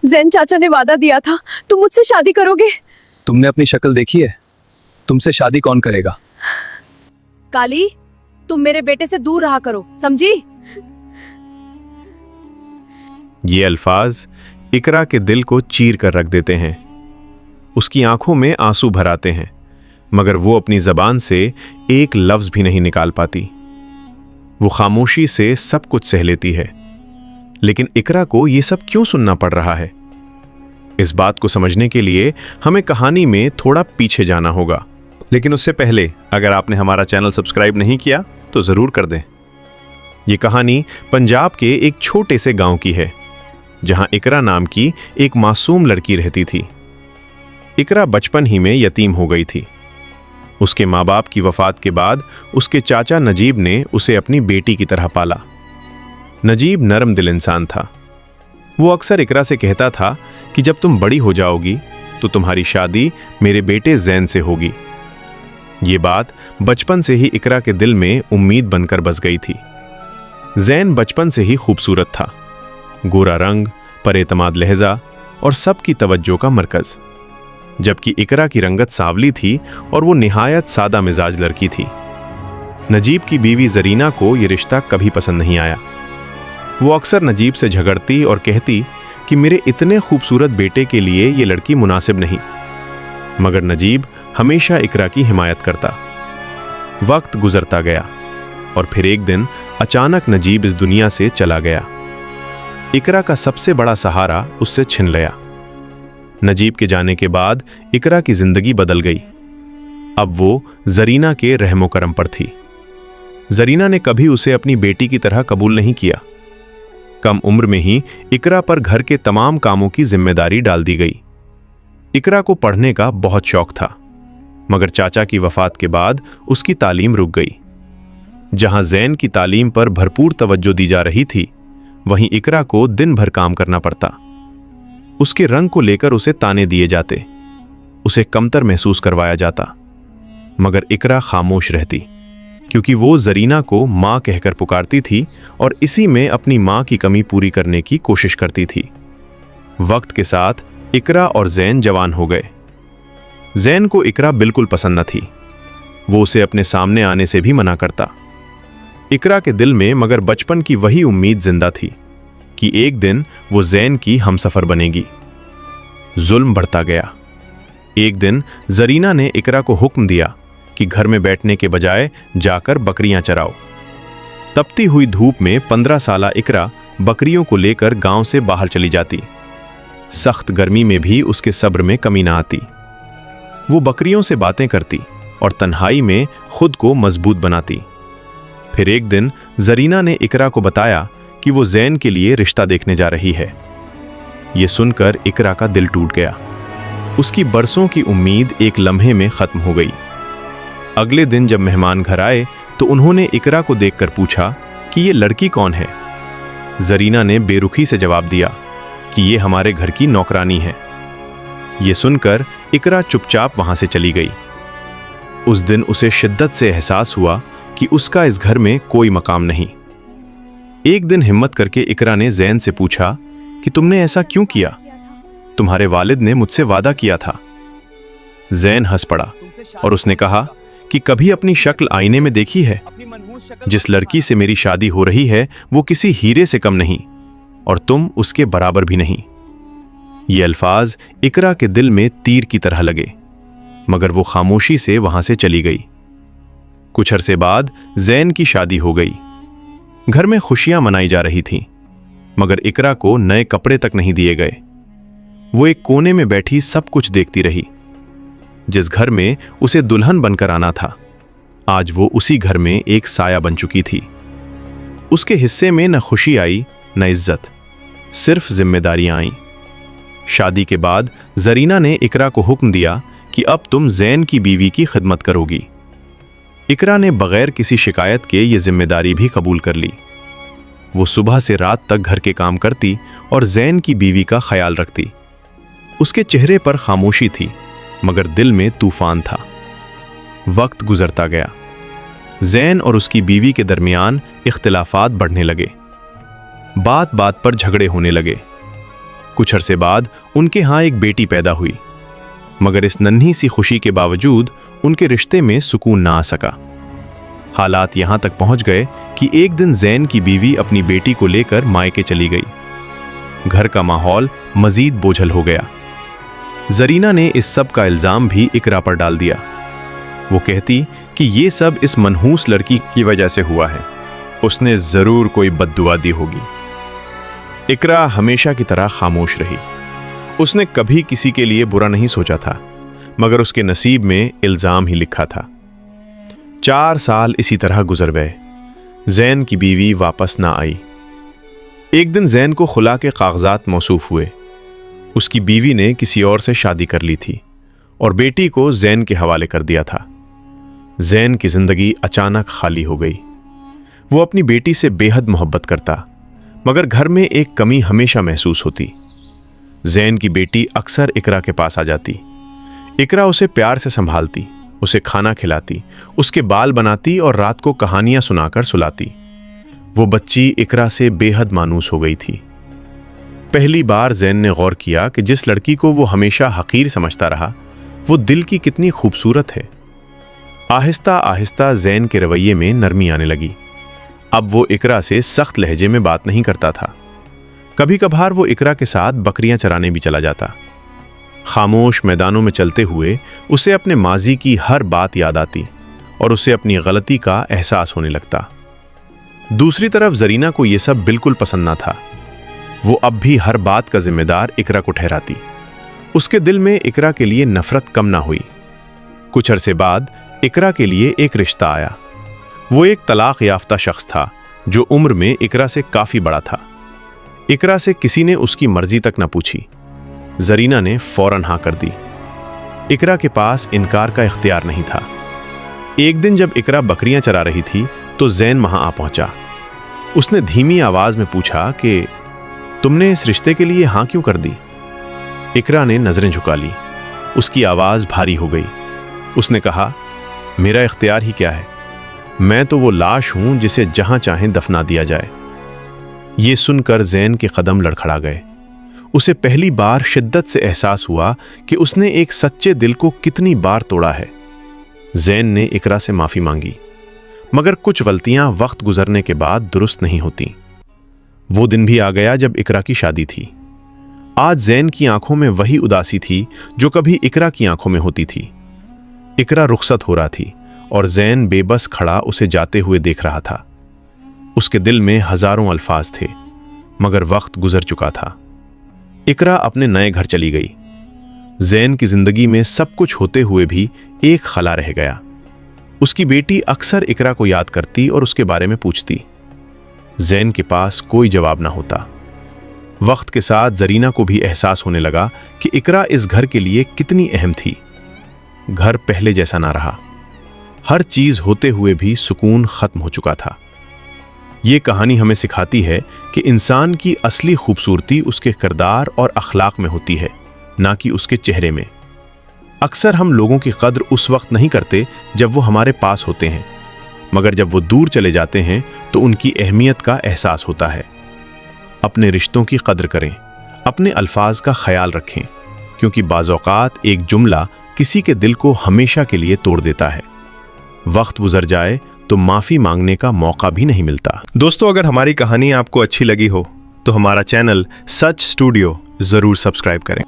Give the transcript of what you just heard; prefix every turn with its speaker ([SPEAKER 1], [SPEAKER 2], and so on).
[SPEAKER 1] जैन चाचा ने वादा दिया था, तुम मुझसे शादी करोगे।
[SPEAKER 2] तुमने अपनी शक्ल देखी है? तुमसे शादी कौन करेगा?
[SPEAKER 1] काली, तुम मेरे बेटे से दूर रहा करो, समझी?
[SPEAKER 3] ये अल्फाज इकरा के दिल को चीर कर रख देते हैं। उसकी आंखों में आंसू भर आते हैं, मगर वो अपनी जबान से एक लफ्ज भी नहीं निकाल पाती। वो खामोशी से सब कुछ सह लेती है। लेकिन इकरा को ये सब क्यों सुनना पड़ रहा है? इस बात को समझने के लिए हमें कहानी में थोड़ा पीछे जाना होगा। लेकिन उससे पहले अगर आपने हमारा चैनल सब्सक्राइब नहीं किया तो जरूर कर दें। ये कहानी पंजाब के एक छोटे से गांव की है, जहां इकरा नाम की एक मासूम लड़की रहती थी। इकरा बचपन ही में यतीम हो गई थी। उसके माँ बाप की वफात के बाद उसके चाचा नजीब ने उसे अपनी बेटी की तरह पाला। नजीब नरम दिल इंसान था। वो अक्सर इकरा से कहता था कि जब तुम बड़ी हो जाओगी तो तुम्हारी शादी मेरे बेटे जैन से होगी। ये बात बचपन से ही इकरा के दिल में उम्मीद बनकर बस गई थी। जैन बचपन से ही खूबसूरत था, गोरा रंग, परेतमाद लहजा और सबकी तवज्जो का मरकज। जबकि इकरा की रंगत सांवली थी और वो निहायत सादा मिजाज लड़की थी। नजीब की बीवी जरीना को ये रिश्ता कभी पसंद नहीं आया। वो अक्सर नजीब से झगड़ती और कहती कि मेरे इतने खूबसूरत बेटे के लिए ये लड़की मुनासिब नहीं। मगर नजीब हमेशा इकरा की हिमायत करता। वक्त गुजरता गया और फिर एक दिन अचानक नजीब इस दुनिया से चला गया। इकरा का सबसे बड़ा सहारा उससे छिन लिया। नजीब के जाने के बाद इकरा की जिंदगी बदल गई। अब वो जरीना के रहमो करम पर थी। जरीना ने कभी उसे अपनी बेटी की तरह कबूल नहीं किया। कम उम्र में ही इकरा पर घर के तमाम कामों की जिम्मेदारी डाल दी गई। इकरा को पढ़ने का बहुत शौक था, मगर चाचा की वफात के बाद उसकी तालीम रुक गई। जहां जैन की तालीम पर भरपूर तवज्जो दी जा रही थी, वहीं इकरा को दिन भर काम करना पड़ता। उसके रंग को लेकर उसे ताने दिए जाते, उसे कमतर महसूस करवाया जाता। मगर इकरा खामोश रहती, क्योंकि वो जरीना को माँ कहकर पुकारती थी और इसी में अपनी माँ की कमी पूरी करने की कोशिश करती थी। वक्त के साथ इकरा और जैन जवान हो गए। जैन को इकरा बिल्कुल पसंद न थी। वो उसे अपने सामने आने से भी मना करता। इकरा के दिल में मगर बचपन की वही उम्मीद जिंदा थी कि एक दिन वो जैन की हमसफर बनेगी। जुल्म बढ़ता गया। एक दिन जरीना ने इकरा को हुक्म दिया कि घर में बैठने के बजाय जाकर बकरियां चराओ। तपती हुई धूप में 15 साला इकरा बकरियों को लेकर गांव से बाहर चली जाती। सख्त गर्मी में भी उसके सब्र में कमी ना आती। वो बकरियों से बातें करती और तन्हाई में खुद को मजबूत बनाती। फिर एक दिन जरीना ने इकरा को बताया कि वो जैन के लिए रिश्ता देखने जा रही है। ये सुनकर इकरा का दिल टूट गया। उसकी बरसों की उम्मीद एक लम्हे में खत्म हो गई। अगले दिन जब मेहमान घर आए तो उन्होंने इकरा को देखकर पूछा कि ये लड़की कौन है। जरीना ने बेरुखी से जवाब दिया कि ये हमारे घर की नौकरानी है। ये सुनकर इकरा चुपचाप वहां से चली गई। उस दिन उसे शिद्दत से एहसास हुआ कि उसका इस घर में कोई मकाम नहीं। एक दिन हिम्मत करके इकरा ने जैन से पूछा कि तुमने ऐसा क्यों किया? तुम्हारे वालिद ने मुझसे वादा किया था। जैन हंस पड़ा और उसने कहा कि कभी अपनी शक्ल आईने में देखी है? जिस लड़की से मेरी शादी हो रही है वो किसी हीरे से कम नहीं और तुम उसके बराबर भी नहीं। ये अल्फाज इकरा के दिल में तीर की तरह लगे, मगर वो खामोशी से वहां से चली गई। कुछ अरसे बाद जैन की शादी हो गई। घर में खुशियां मनाई जा रही थीं, मगर इकरा को नए कपड़े तक नहीं दिए गए। वो एक कोने में बैठी सब कुछ देखती रही। जिस घर में उसे दुल्हन बनकर आना था, आज वो उसी घर में एक साया बन चुकी थी। उसके हिस्से में न खुशी आई न इज्जत, सिर्फ जिम्मेदारियां आईं। शादी के बाद जरीना ने इकरा को हुक्म दिया कि अब तुम जैन की बीवी की खिदमत करोगी। इकरा ने बगैर किसी शिकायत के ये जिम्मेदारी भी कबूल कर ली। वो सुबह से रात तक घर के काम करती और जैन की बीवी का ख्याल रखती। उसके चेहरे पर खामोशी थी, मगर दिल में तूफान था। वक्त गुजरता गया। जैन और उसकी बीवी के दरमियान इख्तिलाफात बढ़ने लगे। बात बात पर झगड़े होने लगे। कुछ अरसे बाद उनके यहाँ एक बेटी पैदा हुई, मगर इस नन्ही सी खुशी के बावजूद उनके रिश्ते में सुकून ना आ सका। हालात यहाँ तक पहुँच गए कि एक दिन ज़ैन की बीवी अपनी बेटी को लेकर मायके चली गई। घर का माहौल मजीद बोझल हो गया। जरीना ने इस सब का इल्ज़ाम भी इकरा पर डाल दिया। वो कहती कि ये सब इस मनहूस लड़की की वजह से हुआ है, उसने ज़रूर कोई बद्दुआ दी होगी। इकरा हमेशा की तरह खामोश रही। उसने कभी किसी के लिए बुरा नहीं सोचा था, मगर उसके नसीब में इल्ज़ाम ही लिखा था। 4 साल इसी तरह गुजर गए। ज़ैन की बीवी वापस ना आई। एक दिन ज़ैन को खुला के कागजात मौसूफ हुए। उसकी बीवी ने किसी और से शादी कर ली थी और बेटी को ज़ैन के हवाले कर दिया था। ज़ैन की ज़िंदगी अचानक खाली हो गई। वो अपनी बेटी से बेहद मोहब्बत करता, मगर घर में एक कमी हमेशा महसूस होती। ज़ैन की बेटी अक्सर इकरा के पास आ जाती। इकरा उसे प्यार से संभालती, उसे खाना खिलाती, उसके बाल बनाती और रात को कहानियां सुनाकर सुलाती। वो बच्ची इकरा से बेहद मानूस हो गई थी। पहली बार ज़ैन ने गौर किया कि जिस लड़की को वो हमेशा हकीर समझता रहा, वो दिल की कितनी खूबसूरत है। आहिस्ता आहिस्ता ज़ैन के रवैये में नरमी आने लगी। अब वो इकरा से सख्त लहजे में बात नहीं करता था। कभी कभार वो इकरा के साथ बकरियां चराने भी चला जाता। खामोश मैदानों में चलते हुए उसे अपने माजी की हर बात याद आती और उसे अपनी गलती का एहसास होने लगता। दूसरी तरफ जरीना को यह सब बिल्कुल पसंद ना था। वो अब भी हर बात का जिम्मेदार इकरा को ठहराती। उसके दिल में इकरा के लिए नफरत कम ना हुई। कुछ अरसे बाद इकरा के लिए एक रिश्ता आया। वो एक तलाक याफ्ता शख्स था जो उम्र में इकरा से काफी बड़ा था। इकरा से किसी ने उसकी मर्जी तक न पूछी। जरीना ने फौरन हाँ कर दी। इकरा के पास इनकार का इख्तियार नहीं था। एक दिन जब इकरा बकरियां चरा रही थी तो ज़ैन वहां आ पहुंचा। उसने धीमी आवाज में पूछा कि तुमने इस रिश्ते के लिए हाँ क्यों कर दी? इकरा ने नजरें झुका ली। उसकी आवाज भारी हो गई। उसने कहा, मेरा इख्तियार ही क्या है? मैं तो वो लाश हूं जिसे जहां चाहें दफना दिया जाए। ये सुनकर ज़ैन के कदम लड़खड़ा गए। उसे पहली बार शिद्दत से एहसास हुआ कि उसने एक सच्चे दिल को कितनी बार तोड़ा है। ज़ैन ने इकरा से माफ़ी मांगी, मगर कुछ गलतियां वक्त गुजरने के बाद दुरुस्त नहीं होती। वो दिन भी आ गया जब इकरा की शादी थी। आज ज़ैन की आंखों में वही उदासी थी जो कभी इकरा की आंखों में होती थी। इकरा रुखसत हो रहा थी और ज़ैन बेबस खड़ा उसे जाते हुए देख रहा था। उसके दिल में हजारों अल्फाज थे, मगर वक्त गुजर चुका था। इकरा अपने नए घर चली गई। ज़ैन की जिंदगी में सब कुछ होते हुए भी एक खला रह गया। उसकी बेटी अक्सर इकरा को याद करती और उसके बारे में पूछती। ज़ैन के पास कोई जवाब ना होता। वक्त के साथ जरीना को भी एहसास होने लगा कि इकरा इस घर के लिए कितनी अहम थी। घर पहले जैसा ना रहा। हर चीज होते हुए भी सुकून खत्म हो चुका था। ये कहानी हमें सिखाती है कि इंसान की असली खूबसूरती उसके किरदार और अखलाक में होती है, ना कि उसके चेहरे में। अक्सर हम लोगों की कद्र उस वक्त नहीं करते जब वो हमारे पास होते हैं, मगर जब वो दूर चले जाते हैं तो उनकी अहमियत का एहसास होता है। अपने रिश्तों की कद्र करें, अपने अल्फाज का ख्याल रखें, क्योंकि बाज़ औक़ात एक जुमला किसी के दिल को हमेशा के लिए तोड़ देता है। वक्त गुजर जाए तो माफ़ी मांगने का मौका भी नहीं मिलता।
[SPEAKER 4] दोस्तों, अगर हमारी कहानी आपको अच्छी लगी हो तो हमारा चैनल सच स्टूडियो ज़रूर सब्सक्राइब करें।